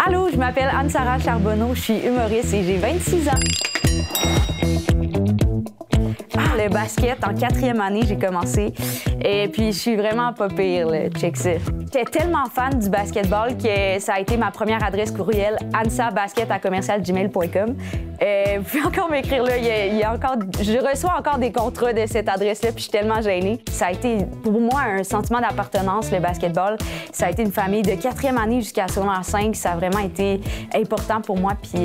Allô, je m'appelle Anne-Sara Charbonneau, je suis humoriste et j'ai 26 ans. Le basket, en 4e année, j'ai commencé. Et puis, je suis vraiment pas pire, là. Check ça. J'étais tellement fan du basketball que ça a été ma première adresse courriel, ansabasket@gmail.com. Vous pouvez encore m'écrire là. Je reçois encore des contrats de cette adresse-là, puis je suis tellement gênée. Ça a été, pour moi, un sentiment d'appartenance, le basketball. Ça a été une famille de 4e année jusqu'à secondaire 5. Ça a vraiment été important pour moi. Puis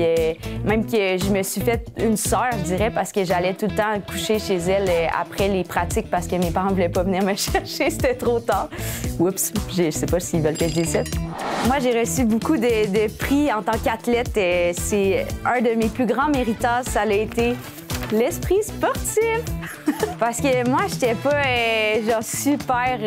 même que je me suis fait une sœur, je dirais, parce que j'allais tout le temps coucher chez elle après les pratiques parce que mes parents voulaient pas venir me chercher, c'était trop tard. Oups, je sais pas s'ils veulent que je dise ça. Moi, j'ai reçu beaucoup de prix en tant qu'athlète. C'est un de mes plus grands méritages, ça a été l'esprit sportif. Parce que moi, j'étais pas genre super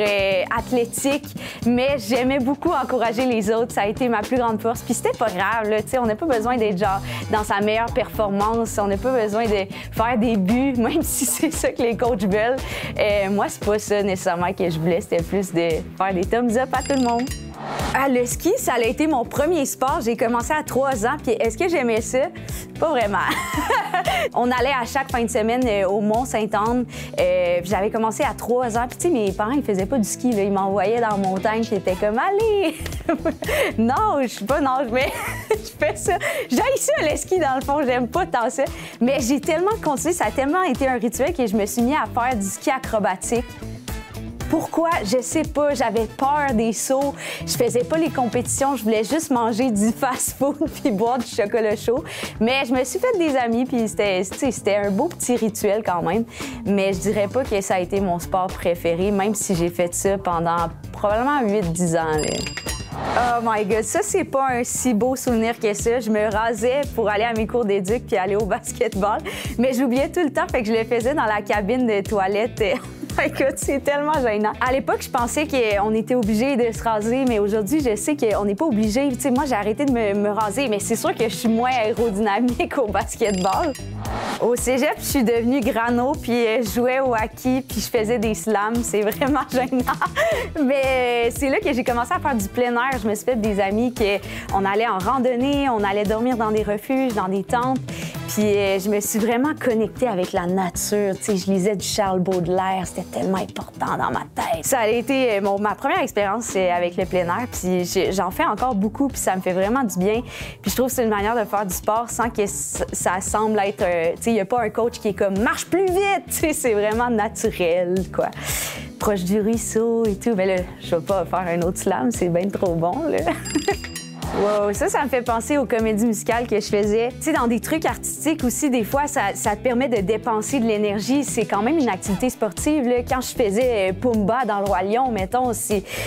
athlétique, mais j'aimais beaucoup encourager les autres. Ça a été ma plus grande force. Puis c'était pas grave, là, tu sais, on n'a pas besoin d'être genre dans sa meilleure performance. On n'a pas besoin de faire des buts, même si c'est ça que les coachs veulent. Moi, c'est pas ça nécessairement que je voulais. C'était plus de faire des thumbs up à tout le monde. Ah, le ski, ça a été mon premier sport. J'ai commencé à 3 ans. Puis est-ce que j'aimais ça? Pas vraiment. On allait à chaque fin de semaine au Mont-Sainte-Anne. J'avais commencé à 3 ans. Puis tu sais, mes parents, ils faisaient pas du ski. Là. Ils m'envoyaient dans la montagne. J'étais comme, allez! Non, je suis pas nage, mais je fais ça. J'haïs ça, le ski, dans le fond. J'aime pas tant ça. Mais j'ai tellement continué. Ça a tellement été un rituel que je me suis mis à faire du ski acrobatique. Pourquoi? Je sais pas. J'avais peur des sauts. Je faisais pas les compétitions. Je voulais juste manger du fast-food puis boire du chocolat chaud. Mais je me suis fait des amis puis c'était un beau petit rituel quand même. Mais je dirais pas que ça a été mon sport préféré, même si j'ai fait ça pendant probablement 8-10 ans. Là. Oh my God, ça, c'est pas un si beau souvenir que ça. Je me rasais pour aller à mes cours d'éduc puis aller au basketball. Mais j'oubliais tout le temps, fait que je le faisais dans la cabine de toilette. Écoute, c'est tellement gênant. À l'époque, je pensais qu'on était obligé de se raser, mais aujourd'hui, je sais qu'on n'est pas obligé. Tu sais, moi, j'ai arrêté de me raser, mais c'est sûr que je suis moins aérodynamique au basketball. Au cégep, je suis devenue grano, puis je jouais au hockey, puis je faisais des slams. C'est vraiment gênant. Mais c'est là que j'ai commencé à faire du plein air. Je me suis fait des amis qu'on allait en randonnée, on allait dormir dans des refuges, dans des tentes. Puis je me suis vraiment connectée avec la nature. Tu sais, je lisais du Charles Baudelaire, c'était tellement important dans ma tête. Ça a été ma première expérience avec le plein air, puis j'en fais encore beaucoup, puis ça me fait vraiment du bien. Puis je trouve que c'est une manière de faire du sport sans que ça semble être... tu sais, il n'y a pas un coach qui est comme « marche plus vite », tu sais, c'est vraiment naturel, quoi. Proche du ruisseau et tout. Mais là, je vais pas faire un autre slam, c'est bien trop bon, là. Wow, ça me fait penser aux comédies musicales que je faisais. Tu sais, dans des trucs artistiques aussi, des fois, ça te permet de dépenser de l'énergie. C'est quand même une activité sportive, là. Quand je faisais Pumba dans Le Roi Lion, mettons,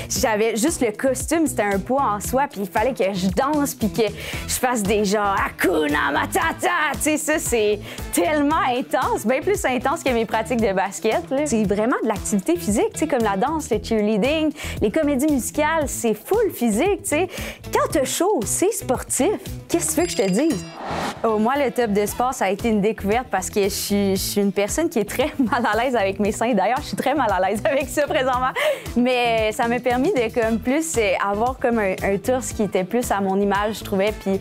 j'avais juste le costume, c'était un poids en soi, puis il fallait que je danse, puis que je fasse des genres Hakuna Matata. Tu sais, ça, c'est tellement intense, bien plus intense que mes pratiques de basket, là. C'est vraiment de l'activité physique, tu sais, comme la danse, le cheerleading, les comédies musicales, c'est full physique, tu sais. Quand t'as chaud, c'est sportif. Qu'est-ce que tu veux que je te dise? Oh, moi, le top de sport, ça a été une découverte parce que je suis une personne qui est très mal à l'aise avec mes seins. D'ailleurs, je suis très mal à l'aise avec ça présentement. Mais ça m'a permis de comme plus avoir comme un torse qui était plus à mon image, je trouvais. Puis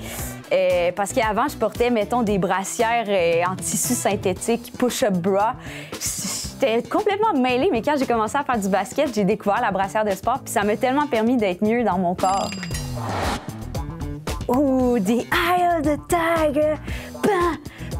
parce qu'avant, je portais, mettons, des brassières en tissu synthétique, push-up bra. J'étais complètement mêlée, mais quand j'ai commencé à faire du basket, j'ai découvert la brassière de sport, puis ça m'a tellement permis d'être mieux dans mon corps. Ooh, The Eye of the Tiger! Bam,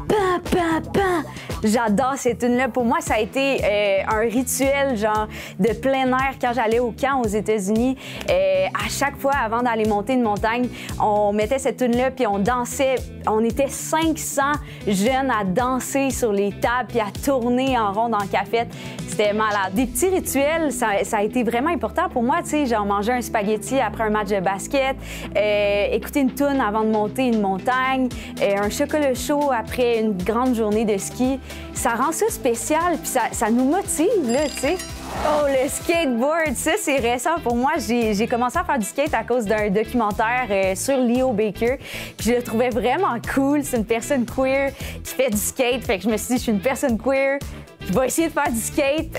bam, bam, bam! J'adore cette tune-là. Pour moi, ça a été un rituel genre de plein air quand j'allais au camp aux États-Unis. À chaque fois, avant d'aller monter une montagne, on mettait cette tune-là puis on dansait. On était 500 jeunes à danser sur les tables puis à tourner en rond dans le café. C'était malade. Des petits rituels, ça a été vraiment important pour moi. Tu sais, genre manger un spaghetti après un match de basket, écouter une tune avant de monter une montagne, un chocolat chaud après une grande journée de ski. Ça rend ça spécial, puis ça nous motive, là, tu sais. Oh, le skateboard, ça, c'est récent pour moi. J'ai commencé à faire du skate à cause d'un documentaire sur Leo Baker. Puis je le trouvais vraiment cool. C'est une personne queer qui fait du skate. Fait que je me suis dit, je suis une personne queer, Je vais essayer de faire du skate.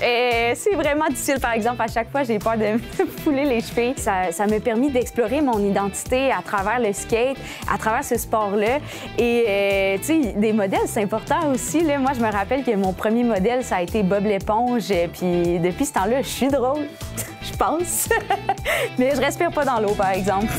C'est vraiment difficile, par exemple. À chaque fois, j'ai peur de me fouler les chevilles. Ça m'a permis d'explorer mon identité à travers le skate, à travers ce sport-là. Et, tu sais, des modèles, c'est important aussi. Là. Moi, je me rappelle que mon premier modèle, ça a été Bob l'éponge. Puis depuis ce temps-là, je suis drôle, je pense. Mais je respire pas dans l'eau, par exemple.